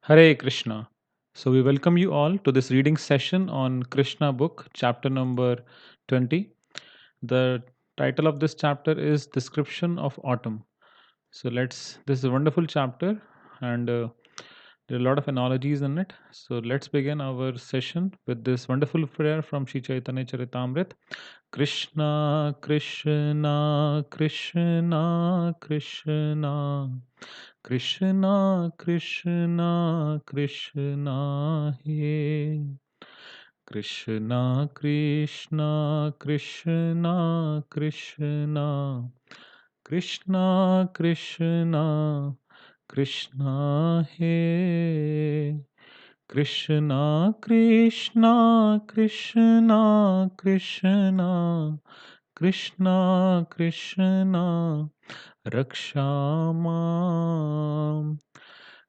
Hare Krishna. So, we welcome you all to this reading session on Krishna book, chapter number 20. The title of this chapter is Description of Autumn. This is a wonderful chapter and there are a lot of analogies in it. So, let's begin our session with this wonderful prayer from Sri Chaitanya Charitamrit. Krishna, Krishna, Krishna, Krishna. Krishna, Krishna, Krishna, He. Krishna, Krishna, Krishna, Krishna. Krishna, Krishna, Krishna, He. Krishna, Krishna, Krishna, Krishna. Krishna, Krishna, Rakshamam.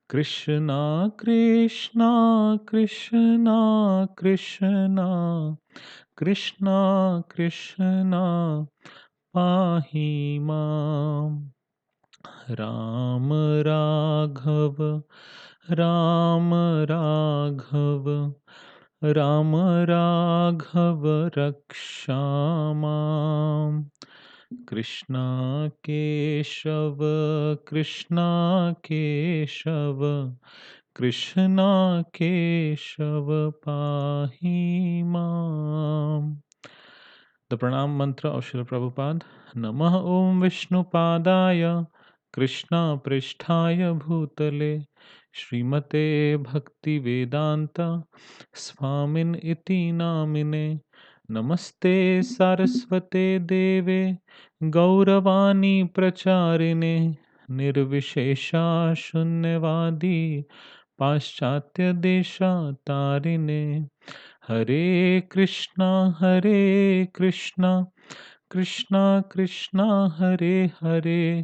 Krishna, Krishna, Krishna, Krishna, Krishna, Krishna, Pahimam. Ram Raghav, Ram Raghav, Ram Raghav Rakshamam. Krishna Keshav, Krishna Keshav, Krishna Keshav Pahimam. The Pranam Mantra of Srila Prabhupada. Namah Om Vishnu Padaya Krishna Pristhaya Bhutale Srimate Bhakti Vedanta Swamin Iti Namine Namaste Saraswate Deve Gauravani Pracharine Nirvishesha Shunyavadi Paschatya Desha Tarine Hare Krishna, Hare Krishna, Krishna Krishna, Hare Hare,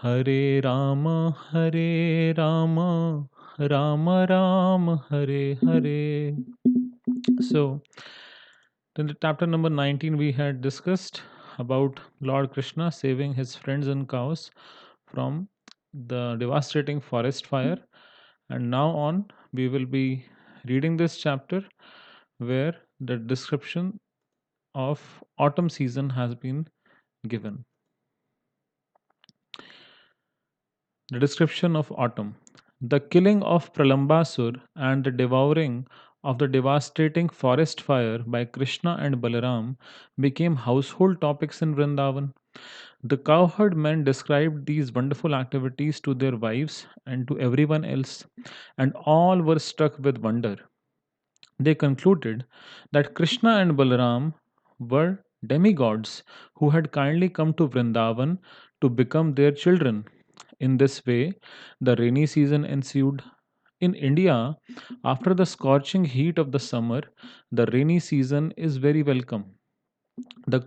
Hare Rama, Hare Rama, Rama Rama, Hare Hare. So, in the chapter number 19, we had discussed about Lord Krishna saving his friends and cows from the devastating forest fire. And now on, we will be reading this chapter where the description of autumn season has been given. The description of autumn. The killing of Pralambasur and the devouring of the devastating forest fire by Krishna and Balaram became household topics in Vrindavan. The cowherd men described these wonderful activities to their wives and to everyone else, and all were struck with wonder. They concluded that Krishna and Balaram were demigods who had kindly come to Vrindavan to become their children. In this way, the rainy season ensued. In India, after the scorching heat of the summer, the rainy season is very welcome. The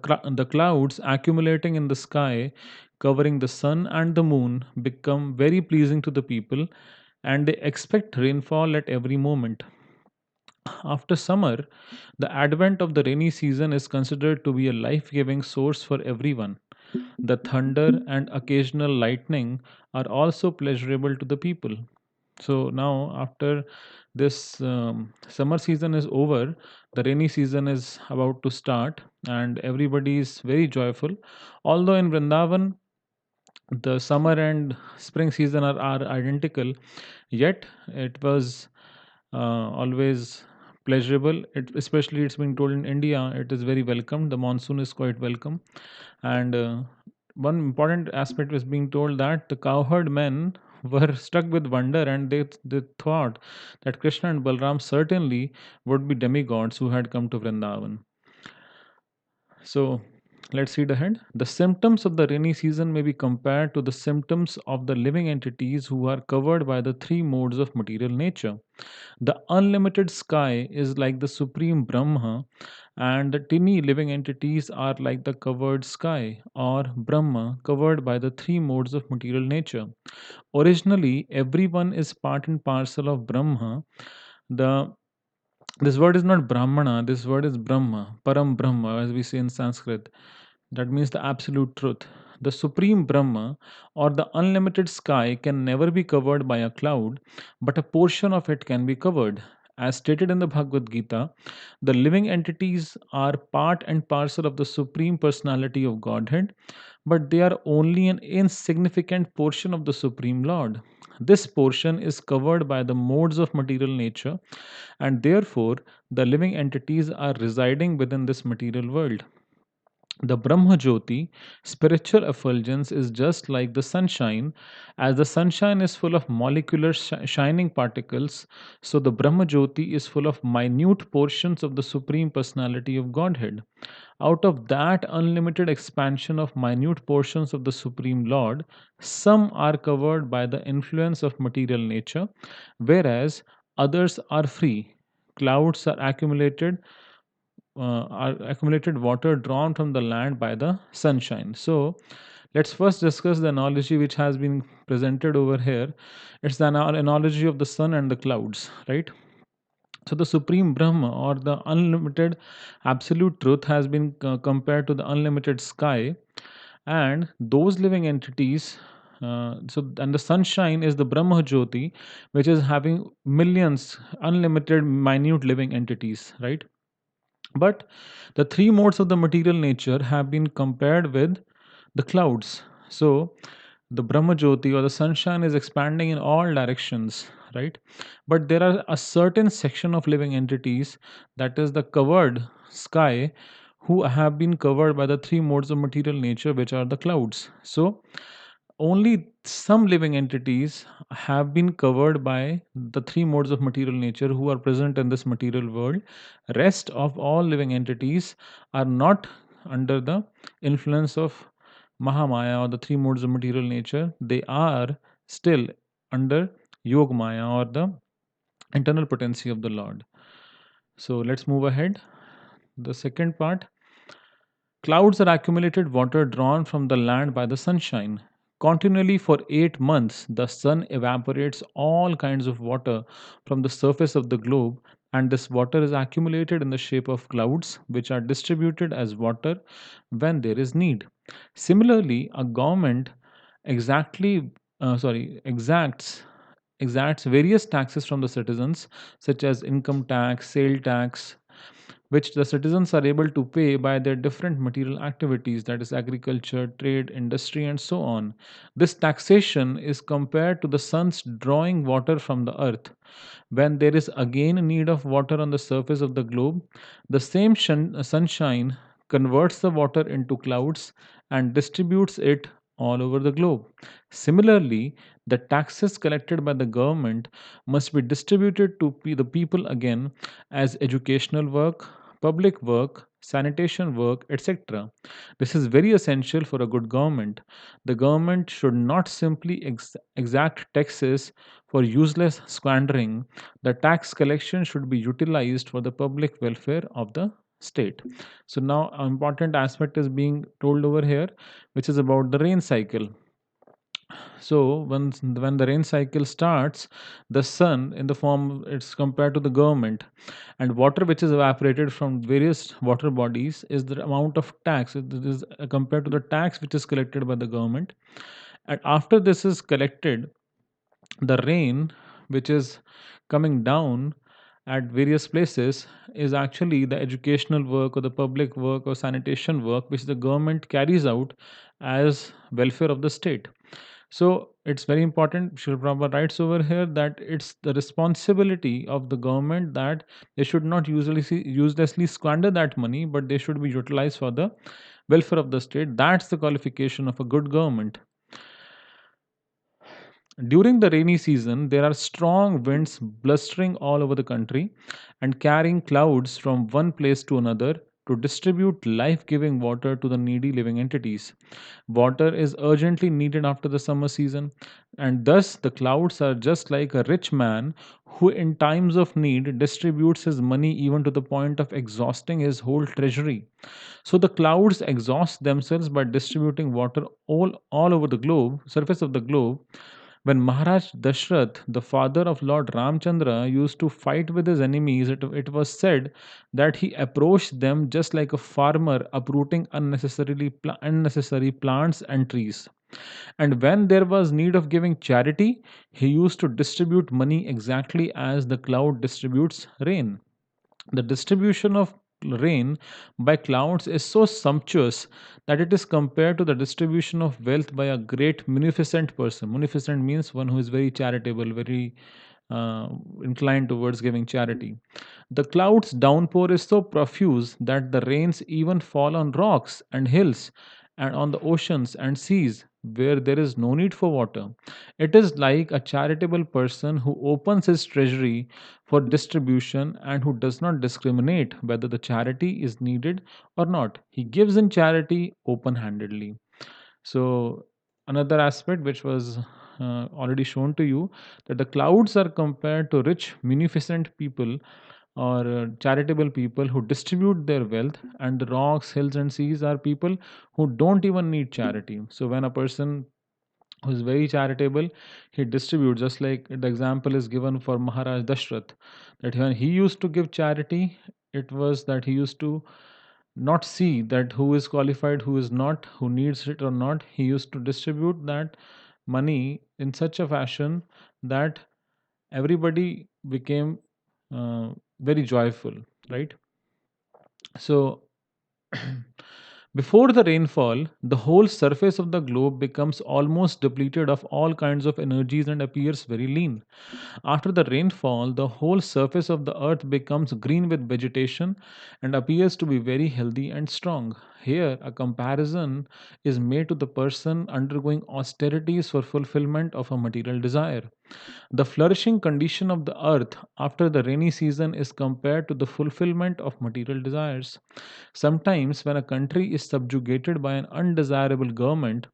clouds accumulating in the sky, covering the sun and the moon, become very pleasing to the people, and they expect rainfall at every moment. After summer, the advent of the rainy season is considered to be a life giving source for everyone. The thunder and occasional lightning are also pleasurable to the people. So now, after this summer season is over, the rainy season is about to start, and everybody is very joyful. Although in Vrindavan, the summer and spring season are identical, yet it was always pleasurable. Especially it's being told in India, it is very welcome. The monsoon is quite welcome, and one important aspect was being told that the cowherd men were struck with wonder, and they thought that Krishna and Balram certainly would be demigods who had come to Vrindavan. So let's read ahead. The symptoms of the rainy season may be compared to the symptoms of the living entities who are covered by the three modes of material nature. The unlimited sky is like the supreme Brahma, and the tiny living entities are like the covered sky or Brahma covered by the three modes of material nature. Originally, everyone is part and parcel of Brahma. The This word is not Brahmana, this word is Brahma, Param Brahma, as we say in Sanskrit. That means the absolute truth. The supreme Brahma or the unlimited sky can never be covered by a cloud, but a portion of it can be covered. As stated in the Bhagavad Gita, the living entities are part and parcel of the Supreme Personality of Godhead, but they are only an insignificant portion of the Supreme Lord. This portion is covered by the modes of material nature, and therefore the living entities are residing within this material world. The Brahma Jyoti, spiritual effulgence, is just like the sunshine. As the sunshine is full of molecular shining particles, so the Brahma Jyoti is full of minute portions of the Supreme Personality of Godhead. Out of that unlimited expansion of minute portions of the Supreme Lord, some are covered by the influence of material nature, whereas others are free. Clouds are accumulated water drawn from the land by the sunshine. So, let's first discuss the analogy which has been presented over here. It's the analogy of the sun and the clouds, right? So, the supreme Brahma or the unlimited absolute truth has been compared to the unlimited sky, and those living entities. And the sunshine is the Brahma Jyoti, which is having millions, unlimited, minute living entities, right? But the three modes of the material nature have been compared with the clouds. So the Brahma Jyoti or the sunshine is expanding in all directions, right? But there are a certain section of living entities, that is the covered sky, who have been covered by the three modes of material nature, which are the clouds. So only some living entities have been covered by the three modes of material nature who are present in this material world. Rest of all living entities are not under the influence of Mahamaya or the three modes of material nature. They are still under Yog Maya or the internal potency of the Lord. So let's move ahead. The second part. Clouds are accumulated water drawn from the land by the sunshine. Continually for 8 months, the sun evaporates all kinds of water from the surface of the globe, and this water is accumulated in the shape of clouds, which are distributed as water when there is need. Similarly, a government exactly, exacts various taxes from the citizens, such as income tax, sale tax, which the citizens are able to pay by their different material activities, that is agriculture, trade, industry, and so on. This taxation is compared to the sun's drawing water from the earth. When there is again a need of water on the surface of the globe, the same sunshine converts the water into clouds and distributes it all over the globe. Similarly, the taxes collected by the government must be distributed to the people again as educational work, public work, sanitation work, etc. This is very essential for a good government. The government should not simply exact taxes for useless squandering. The tax collection should be utilized for the public welfare of the state. So now an important aspect is being told over here, which is about the rain cycle. So when the rain cycle starts, the sun in the form, it's compared to the government, and water which is evaporated from various water bodies is the amount of tax. It is compared to the tax which is collected by the government, and after this is collected, the rain which is coming down at various places is actually the educational work or the public work or sanitation work which the government carries out as welfare of the state. So it's very important. Srila Prabhupada writes over here that it's the responsibility of the government that they should not uselessly squander that money, but they should be utilized for the welfare of the state. That's the qualification of a good government. During the rainy season, there are strong winds blustering all over the country and carrying clouds from one place to another to distribute life giving water to the needy living entities. Water is urgently needed after the summer season, and thus the clouds are just like a rich man who, in times of need, distributes his money even to the point of exhausting his whole treasury. So the clouds exhaust themselves by distributing water all over the globe, surface of the globe, When Maharaj Dashrath, the father of Lord Ramchandra, used to fight with his enemies, it was said that he approached them just like a farmer uprooting unnecessary plants and trees. And when there was need of giving charity, he used to distribute money exactly as the cloud distributes rain. The distribution of rain by clouds is so sumptuous that it is compared to the distribution of wealth by a great munificent person. Munificent means one who is very charitable, very uh, inclined towards giving charity. The clouds' downpour is so profuse that the rains even fall on rocks and hills and on the oceans and seas where there is no need for water. It is like a charitable person who opens his treasury for distribution and who does not discriminate whether the charity is needed or not. He gives in charity open handedly. So, another aspect which was already shown to you, that the clouds are compared to rich, munificent people or charitable people who distribute their wealth, and the rocks, hills, and seas are people who don't even need charity. So, when a person who is very charitable, he distributes, just like the example is given for Maharaj Dashrath, that when he used to give charity, it was that he used to not see that who is qualified, who is not, who needs it or not. He used to distribute that money in such a fashion that everybody became very joyful, right? So, before the rainfall, the whole surface of the globe becomes almost depleted of all kinds of energies and appears very lean. After the rainfall, the whole surface of the earth becomes green with vegetation and appears to be very healthy and strong. Here, a comparison is made to the person undergoing austerities for fulfillment of a material desire. The flourishing condition of the earth after the rainy season is compared to the fulfillment of material desires. Sometimes, when a country is subjugated by an undesirable government,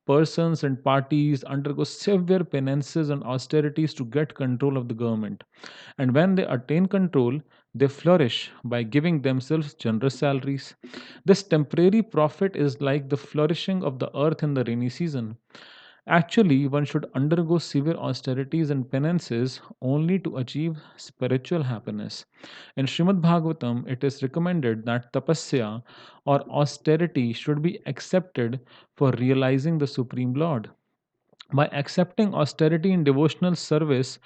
persons and parties undergo severe penances and austerities to get control of the government. And when they attain control, they flourish by giving themselves generous salaries. This temporary profit is like the flourishing of the earth in the rainy season. Actually, one should undergo severe austerities and penances only to achieve spiritual happiness. In Srimad Bhagavatam, it is recommended that tapasya or austerity should be accepted for realizing the Supreme Lord. By accepting austerity in devotional service,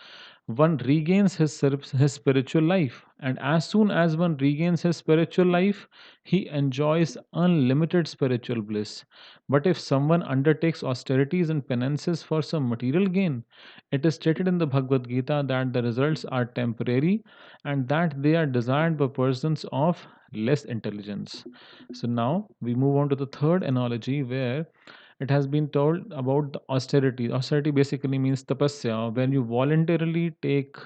one regains his spiritual life. And as soon as one regains his spiritual life, he enjoys unlimited spiritual bliss. But if someone undertakes austerities and penances for some material gain, it is stated in the Bhagavad Gita that the results are temporary and that they are desired by persons of less intelligence. So now we move on to the third analogy where it has been told about the austerity. Austerity basically means tapasya, when you voluntarily take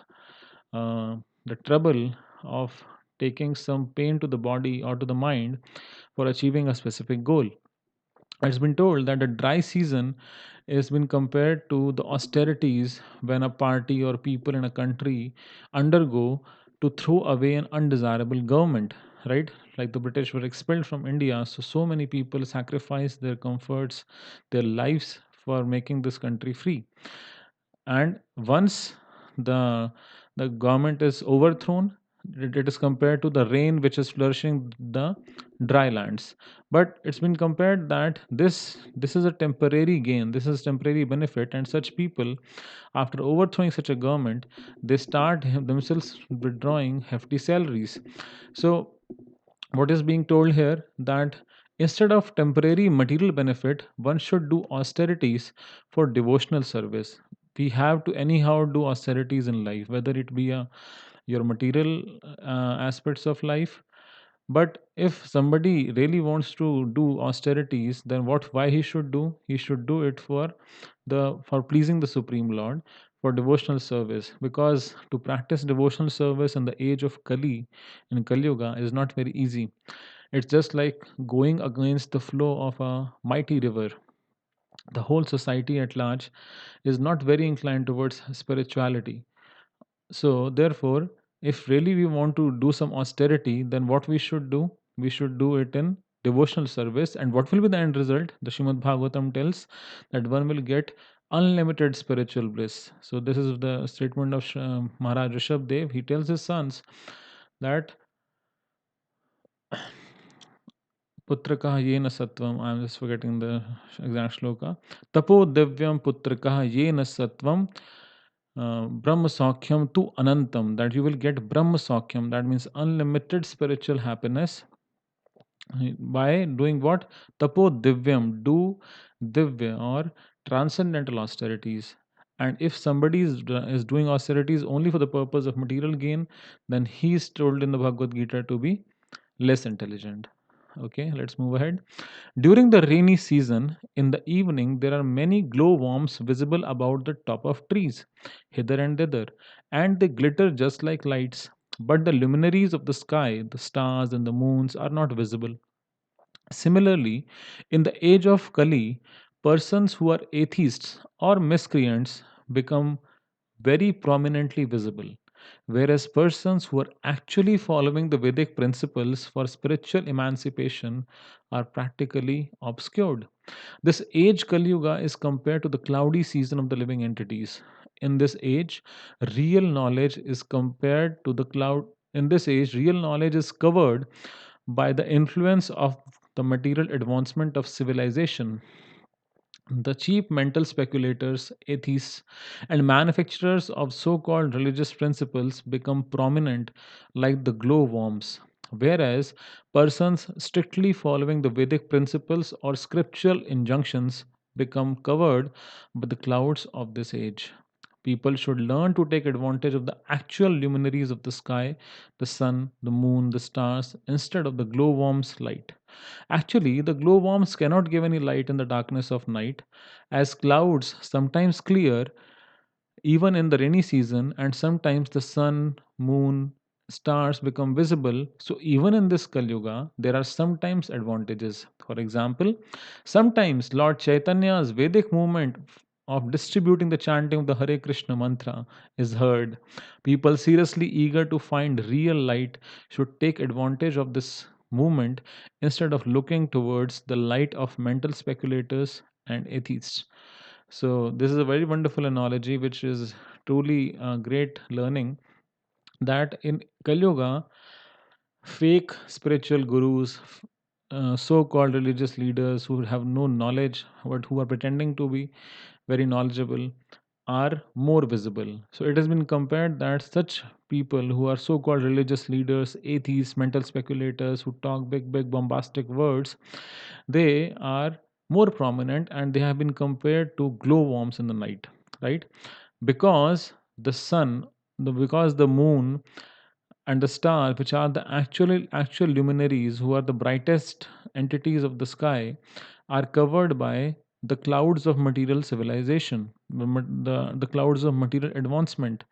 uh, the trouble of taking some pain to the body or to the mind for achieving a specific goal. It's been told that the dry season has been compared to the austerities when a party or people in a country undergo to throw away an undesirable government, right? Like the British were expelled from India, so many people sacrificed their comforts, their lives for making this country free. And once the the government is overthrown, it is compared to the rain which is flourishing the dry lands. But it's been compared that this is a temporary gain, this is temporary benefit, and such people, after overthrowing such a government, they start themselves withdrawing hefty salaries. So what is being told here, that instead of temporary material benefit, one should do austerities for devotional service. We have to anyhow do austerities in life, whether it be your material aspects of life. But if somebody really wants to do austerities, then what why he should do? He should do it for pleasing the Supreme Lord, for devotional service. Because to practice devotional service in the age of Kali, in Kali Yuga, is not very easy. It's just like going against the flow of a mighty river. The whole society at large is not very inclined towards spirituality. So, therefore, if really we want to do some austerity, then what we should do? We should do it in devotional service. And what will be the end result? The Shrimad Bhagavatam tells that one will get unlimited spiritual bliss. So this is the statement of Maharaj Rishabh Dev. He tells his sons that Putrakaha yena sattvam. I'm just forgetting the exact shloka. Tapo divyam putrakaha yena sattvam. Brahma Sakyam tu Anantam, that you will get Brahma Sakyam, that means unlimited spiritual happiness by doing what? Tapo Divyam, do Divya or transcendental austerities. And if somebody is doing austerities only for the purpose of material gain, then he is told in the Bhagavad Gita to be less intelligent. Okay, let's move ahead. During the rainy season, in the evening, there are many glowworms visible about the top of trees, hither and thither, and they glitter just like lights. But the luminaries of the sky, the stars and the moons, are not visible. Similarly, in the age of Kali, persons who are atheists or miscreants become very prominently visible, whereas persons who are actually following the Vedic principles for spiritual emancipation are practically obscured. This age Kali Yuga is compared to the cloudy season of the living entities. In this age, real knowledge is compared to the cloud. In this age, real knowledge is covered by the influence of the material advancement of civilization. The cheap mental speculators, atheists, and manufacturers of so called religious principles become prominent like the glowworms, whereas persons strictly following the Vedic principles or scriptural injunctions become covered by the clouds of this age. People should learn to take advantage of the actual luminaries of the sky, the sun, the moon, the stars, instead of the glowworms' light. Actually, the glowworms cannot give any light in the darkness of night, as clouds sometimes clear even in the rainy season, and sometimes the sun, moon, stars become visible. So, even in this Kali Yuga, there are sometimes advantages. For example, sometimes Lord Chaitanya's Vedic movement of distributing the chanting of the Hare Krishna mantra is heard. People seriously eager to find real light should take advantage of this movement instead of looking towards the light of mental speculators and atheists. So, this is a very wonderful analogy, which is truly great learning that in Kali Yuga, fake spiritual gurus, so called religious leaders who have no knowledge but who are pretending to be very knowledgeable are more visible. So it has been compared that such people who are so called religious leaders, atheists, mental speculators who talk big, big bombastic words, they are more prominent and they have been compared to glowworms in the night, right? Because the sun, because the moon and the stars, which are the actual luminaries who are the brightest entities of the sky, are covered by the clouds of material civilization, the clouds of material advancement,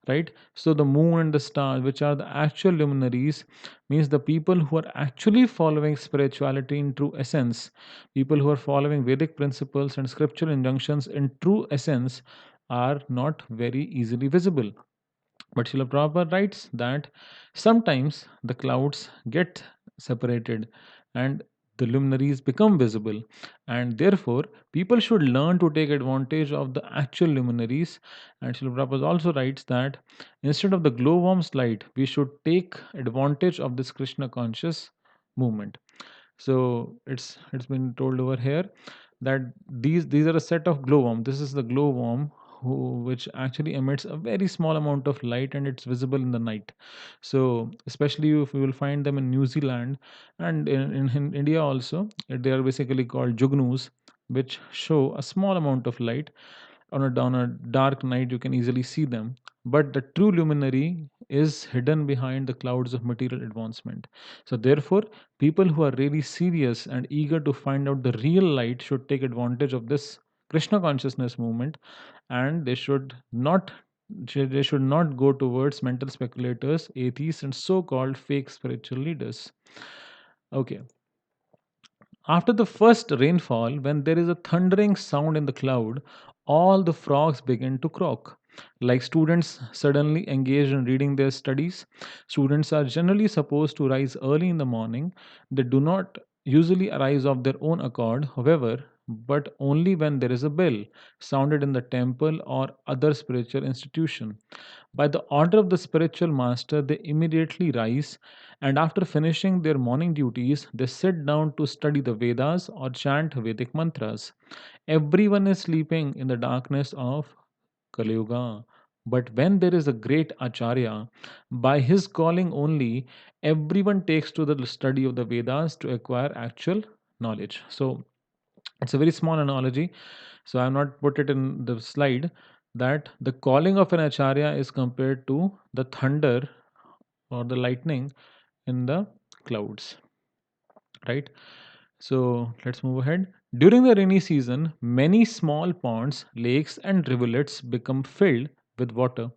right? So the moon and the stars, which are the actual luminaries, means the people who are actually following spirituality in true essence, people who are following Vedic principles and scriptural injunctions in true essence, are not very easily visible. But Srila Prabhupada writes that sometimes the clouds get separated and the luminaries become visible, and therefore people should learn to take advantage of the actual luminaries. And Srila Prabhupada also writes that instead of the glowworm's light, we should take advantage of this Krishna conscious movement. So it's been told over here that these are a set of glowworm. This is the glowworm which actually emits a very small amount of light and it's visible in the night. So especially if you will find them in New Zealand and in India also, they are basically called jugnus, which show a small amount of light on a dark night. You can easily see them, but the true luminary is hidden behind the clouds of material advancement. So therefore, people who are really serious and eager to find out the real light should take advantage of this Krishna consciousness movement, and they should not go towards mental speculators, atheists, and so-called fake spiritual leaders. Okay. After the first rainfall, when there is a thundering sound in the cloud, all the frogs begin to croak. Like students suddenly engaged in reading their studies, students are generally supposed to rise early in the morning. They do not usually arise of their own accord, however, but only when there is a bell sounded in the temple or other spiritual institution. By the order of the spiritual master, they immediately rise, and after finishing their morning duties, they sit down to study the Vedas or chant Vedic mantras. Everyone is sleeping in the darkness of Kali Yuga. But when there is a great Acharya, by his calling only, everyone takes to the study of the Vedas to acquire actual knowledge. So it's a very small analogy, so I have not put it in the slide, that the calling of an Acharya is compared to the thunder or the lightning in the clouds, right? So let's move ahead. During the rainy season, many small ponds, lakes, and rivulets become filled with water.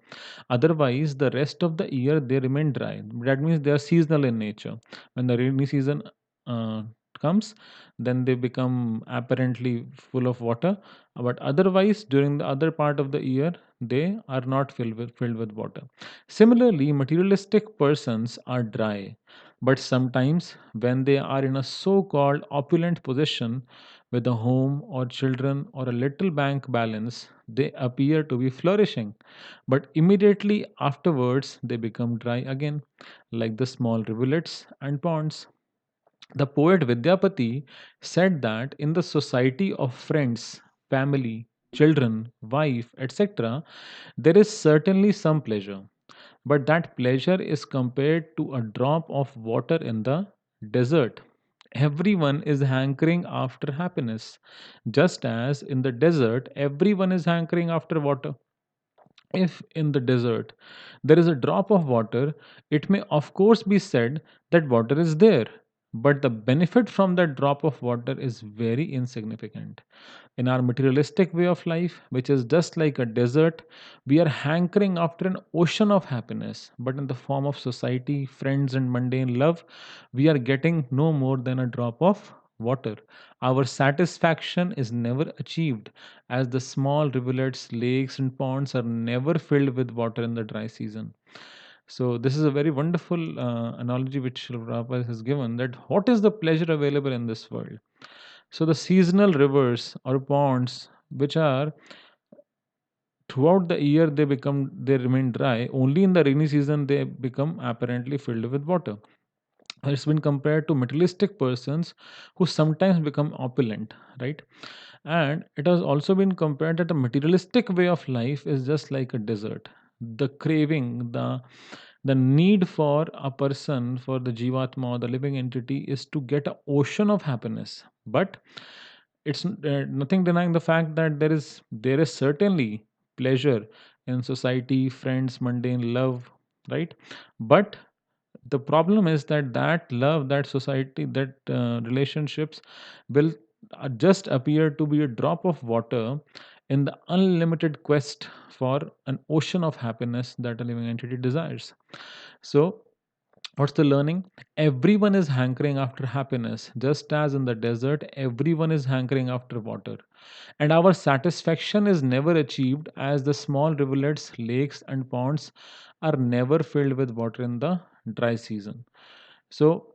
Otherwise, the rest of the year they remain dry. That means they are seasonal in nature. When the rainy season uh, comes, then they become apparently full of water. But otherwise, during the other part of the year, they are not filled with water. Similarly, materialistic persons are dry, but sometimes, when they are in a so called opulent position with a home or children or a little bank balance, they appear to be flourishing. But immediately afterwards, they become dry again, like the small rivulets and ponds. The poet Vidyapati said that in the society of friends, family, children, wife, etc., there is certainly some pleasure, but that pleasure is compared to a drop of water in the desert. Everyone is hankering after happiness, just as in the desert, everyone is hankering after water. If in the desert there is a drop of water, it may of course be said that water is there, but the benefit from that drop of water is very insignificant. In our materialistic way of life, which is just like a desert, we are hankering after an ocean of happiness, but in the form of society, friends, and mundane love, we are getting no more than a drop of water. Our satisfaction is never achieved, as the small rivulets, lakes, and ponds are never filled with water in the dry season. So, this is a very wonderful analogy which Srila Prabhupada has given, that what is the pleasure available in this world? So, the seasonal rivers or ponds, which are throughout the year they remain dry, only in the rainy season they become apparently filled with water. It's been compared to materialistic persons who sometimes become opulent, right? And it has also been compared that a materialistic way of life is just like a desert. The craving, the need for a person, for the jivatma or the living entity, is to get an ocean of happiness. But it's nothing denying the fact that there is certainly pleasure in society, friends, mundane love, right? But the problem is that that love, that society, that relationships will just appear to be a drop of water in the unlimited quest for an ocean of happiness that a living entity desires. So what's the learning? Everyone is hankering after happiness, just as in the desert everyone is hankering after water, and our satisfaction is never achieved, as the small rivulets, lakes, and ponds are never filled with water in the dry season. So,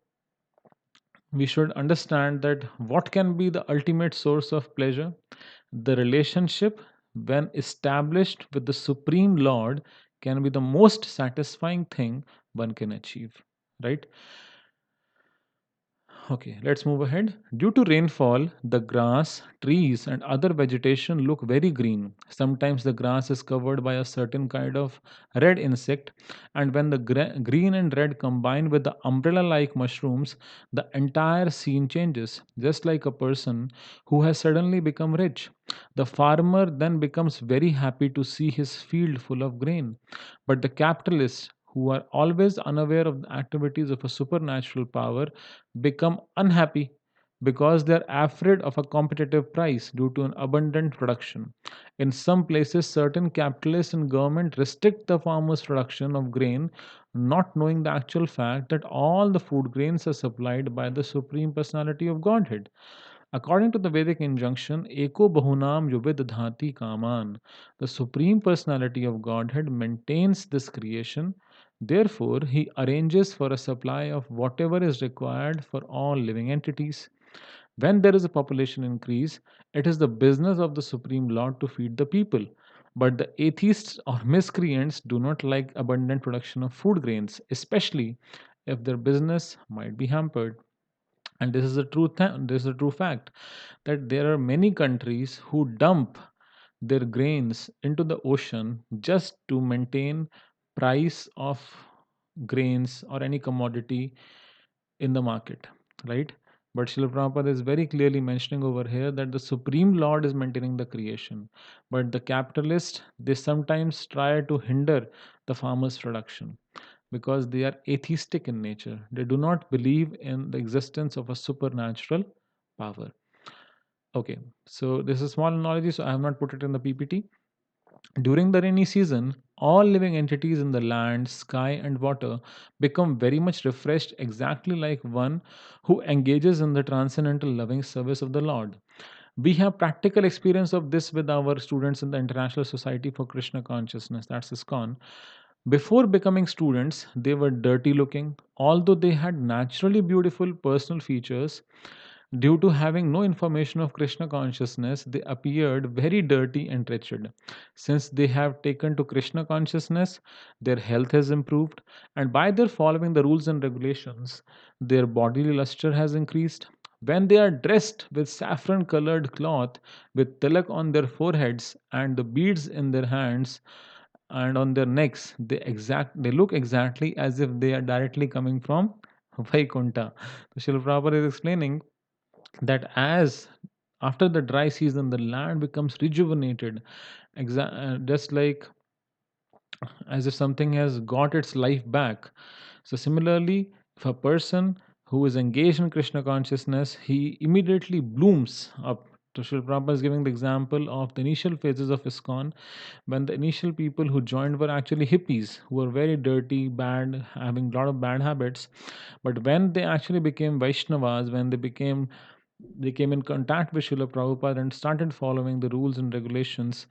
we should understand that what can be the ultimate source of pleasure? The relationship, when established with the Supreme Lord, can be the most satisfying thing one can achieve, right? Okay, let's move ahead. Due to rainfall, the grass, trees, and other vegetation look very green. Sometimes the grass is covered by a certain kind of red insect, and when the green and red combine with the umbrella like mushrooms, the entire scene changes. Just like a person who has suddenly become rich, the farmer then becomes very happy to see his field full of grain. But the capitalists, who are always unaware of the activities of a supernatural power, become unhappy because they're afraid of a competitive price due to an abundant production. In some places, certain capitalists and government restrict the farmers' production of grain, not knowing the actual fact that all the food grains are supplied by the Supreme Personality of Godhead. According to the Vedic injunction, Eko Bahunam Yubid Dhati Kaman, the Supreme Personality of Godhead maintains this creation. Therefore, he arranges for a supply of whatever is required for all living entities. When there is a population increase, it is the business of the Supreme Lord to feed the people. But the atheists or miscreants do not like abundant production of food grains, especially if their business might be hampered. And this is a this is a true fact that there are many countries who dump their grains into the ocean just to maintain price of grains or any commodity in the market, right? But Srila Prabhupada is very clearly mentioning over here that the Supreme Lord is maintaining the creation. But the capitalists, they sometimes try to hinder the farmer's production because they are atheistic in nature. They do not believe in the existence of a supernatural power. Okay, so this is small analogy, so I have not put it in the PPT. During the rainy season, all living entities in the land, sky, and water become very much refreshed, exactly like one who engages in the transcendental loving service of the Lord. We have practical experience of this with our students in the International Society for Krishna Consciousness, that's ISKCON. Before becoming students, they were dirty looking, although they had naturally beautiful personal features. Due to having no information of Krishna consciousness, they appeared very dirty and wretched. Since they have taken to Krishna consciousness, their health has improved, and by their following the rules and regulations, their bodily luster has increased. When they are dressed with saffron colored cloth, with tilak on their foreheads and the beads in their hands and on their necks, they look exactly as if they are directly coming from Vaikunta. So Srila Prabhupada is explaining that as after the dry season the land becomes rejuvenated, just like as if something has got its life back. So similarly, if a person who is engaged in Krishna consciousness, he immediately blooms up. So Srila Prabhupada is giving the example of the initial phases of ISKCON, when the initial people who joined were actually hippies who were very dirty, bad, having a lot of bad habits. But when they actually became Vaishnavas, when they came in contact with Srila Prabhupada and started following the rules and regulations,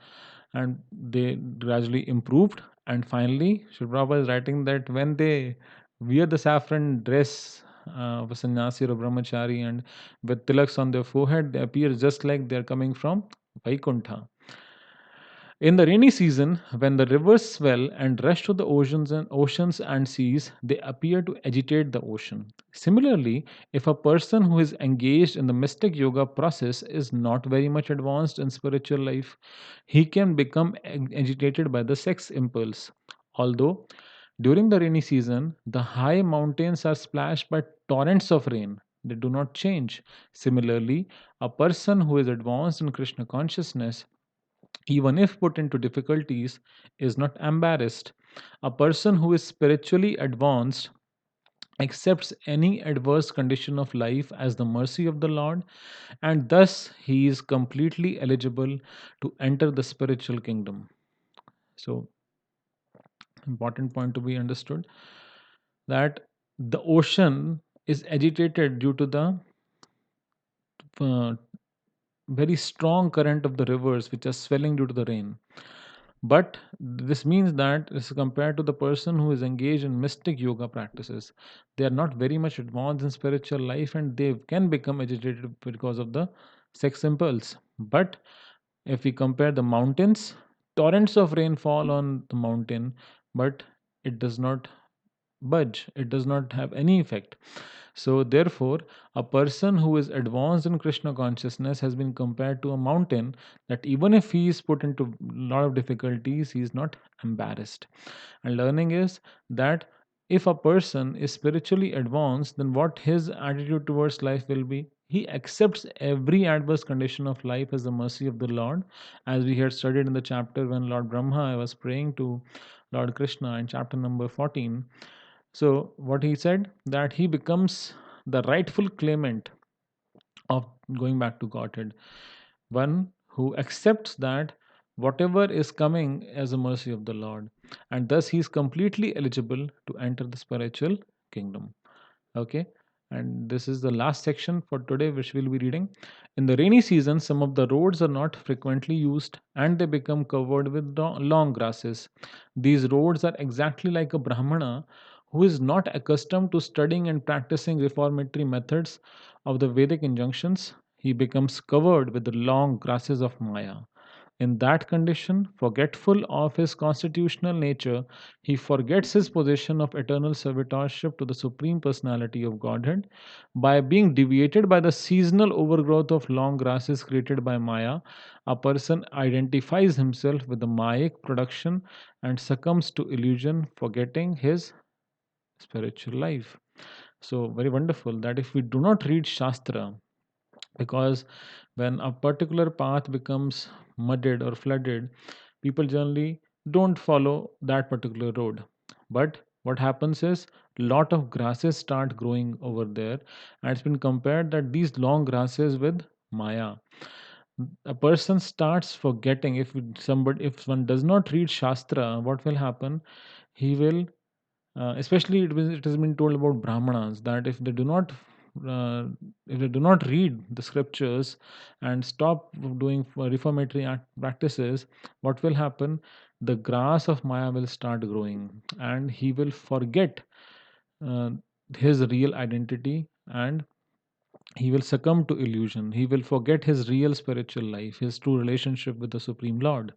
and they gradually improved. And finally, Srila Prabhupada is writing that when they wear the saffron dress of a sannyasi or a brahmachari and with tilaks on their forehead, they appear just like they are coming from Vaikuntha. In the rainy season, when the rivers swell and rush to the oceans and seas, they appear to agitate the ocean. Similarly, if a person who is engaged in the mystic yoga process is not very much advanced in spiritual life, he can become agitated by the sex impulse. Although during the rainy season, the high mountains are splashed by torrents of rain. They do not change. Similarly, a person who is advanced in Krishna consciousness, even if put into difficulties, is not embarrassed. A person who is spiritually advanced accepts any adverse condition of life as the mercy of the Lord, and thus he is completely eligible to enter the spiritual kingdom. So, important point to be understood that the ocean is agitated due to the uh, very strong current of the rivers which are swelling due to the rain. But this means that as compared to the person who is engaged in mystic yoga practices, they are not very much advanced in spiritual life and they can become agitated because of the sex impulse. But if we compare the mountains, torrents of rain fall on the mountain, but it does not budge, it does not have any effect. So, therefore, a person who is advanced in Krishna consciousness has been compared to a mountain that even if he is put into a lot of difficulties, he is not embarrassed. And learning is that if a person is spiritually advanced, then what his attitude towards life will be? He accepts every adverse condition of life as the mercy of the Lord, as we had studied in the chapter when Lord Brahma was praying to Lord Krishna in chapter number 14. So, what he said that he becomes the rightful claimant of going back to Godhead, one who accepts that whatever is coming as a mercy of the Lord, and thus he is completely eligible to enter the spiritual kingdom. Okay, and this is the last section for today, which we'll be reading. In the rainy season, some of the roads are not frequently used and they become covered with long grasses. These roads are exactly like a Brahmana who is not accustomed to studying and practicing reformatory methods of the Vedic injunctions, he becomes covered with the long grasses of Maya. In that condition, forgetful of his constitutional nature, he forgets his position of eternal servitorship to the Supreme Personality of Godhead. By being deviated by the seasonal overgrowth of long grasses created by Maya, a person identifies himself with the Mayic production and succumbs to illusion, forgetting his spiritual life. So, very wonderful that if we do not read Shastra, because when a particular path becomes mudded or flooded, people generally don't follow that particular road. But what happens is lot of grasses start growing over there, and it's been compared that these long grasses with Maya. A person starts forgetting if one does not read Shastra, what will happen? He will especially it has been told about brahmanas that uh, if they do not read the scriptures and stop doing reformatory practices, what will happen? The grass of Maya will start growing, and he will forget uh, his real identity, and he will succumb to illusion. He will forget his real spiritual life, his true relationship with the Supreme Lord.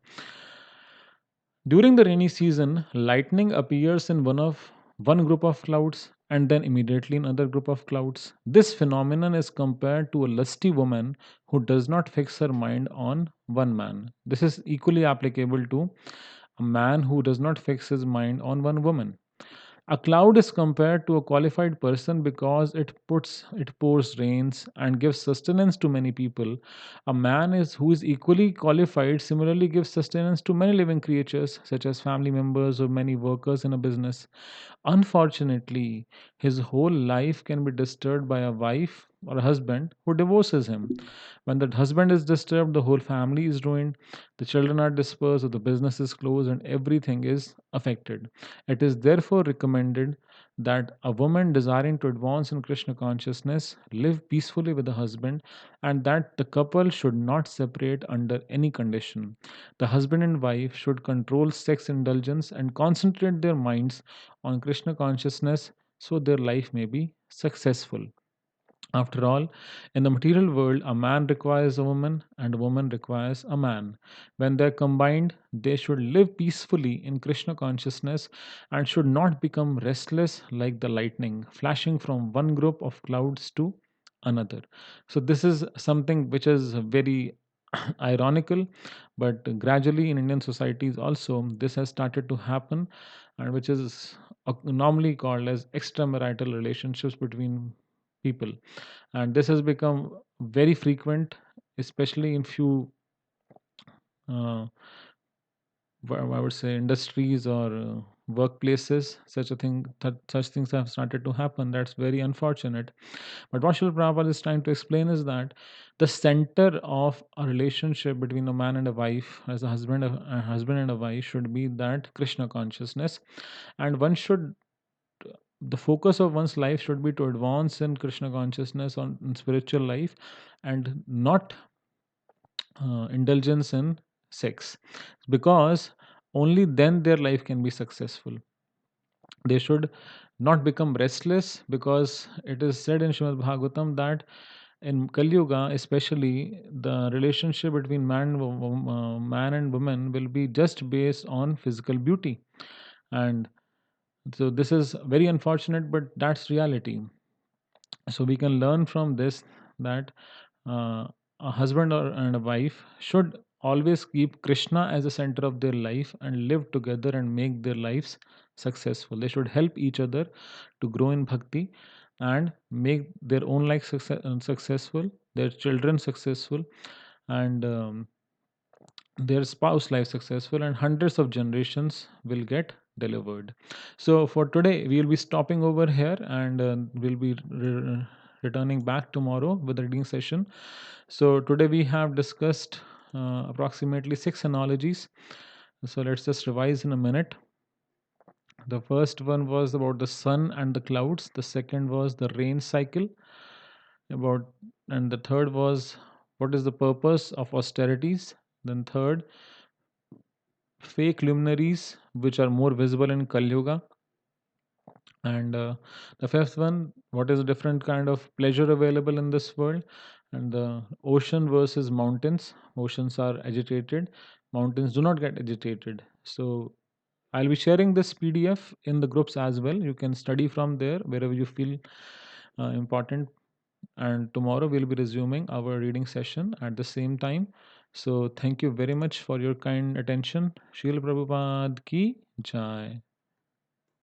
During the rainy season, lightning appears in one group of clouds and then immediately in another group of clouds. This phenomenon is compared to a lusty woman who does not fix her mind on one man. This is equally applicable to a man who does not fix his mind on one woman. A cloud is compared to a qualified person because it pours rains and gives sustenance to many people. A man is who is equally qualified similarly gives sustenance to many living creatures such as family members or many workers in a business. Unfortunately, his whole life can be disturbed by a wife or a husband who divorces him. When that husband is disturbed, the whole family is ruined, the children are dispersed, or the business is closed, and everything is affected. It is therefore recommended that a woman desiring to advance in Krishna consciousness live peacefully with the husband, and that the couple should not separate under any condition. The husband and wife should control sex indulgence and concentrate their minds on Krishna consciousness so their life may be successful. After all, in the material world, a man requires a woman and a woman requires a man. When they are combined, they should live peacefully in Krishna consciousness and should not become restless like the lightning, flashing from one group of clouds to another. So, this is something which is very ironical, but gradually in Indian societies also, this has started to happen, and which is normally called as extramarital relationships between people, and this has become very frequent, especially in few uh, I would say industries or workplaces. Such things have started to happen. That's very unfortunate. But what Srila Prabhupada is trying to explain is that the center of a relationship between a man and a wife, as a husband and a wife, should be that Krishna consciousness, and one should the focus of one's life should be to advance in Krishna consciousness on in spiritual life, and not indulgence in sex, because only then their life can be successful. They should not become restless, because it is said in Srimad Bhagavatam that in Kali Yuga, especially, the relationship between man and woman will be just based on physical beauty, and so this is very unfortunate, but that's reality. So we can learn from this that a husband and a wife should always keep Krishna as the center of their life and live together and make their lives successful. They should help each other to grow in bhakti and make their own life successful, their children successful, and their spouse life successful, and hundreds of generations will get delivered. So for today we'll be stopping over here, and we'll be returning back tomorrow with the reading session. So today we have discussed approximately six analogies. So let's just revise in a minute. The first one was about the sun and the clouds, the second was the rain cycle, about and the third was what is the purpose of austerities, then third, fake luminaries which are more visible in Kali Yuga, And the fifth one, what is a different kind of pleasure available in this world? And the ocean versus mountains. Oceans are agitated, mountains do not get agitated. So I'll be sharing this PDF in the groups as well. You can study from there wherever you feel important. And tomorrow we'll be resuming our reading session at the same time. So thank you very much for your kind attention. Srila Prabhupada ki jai.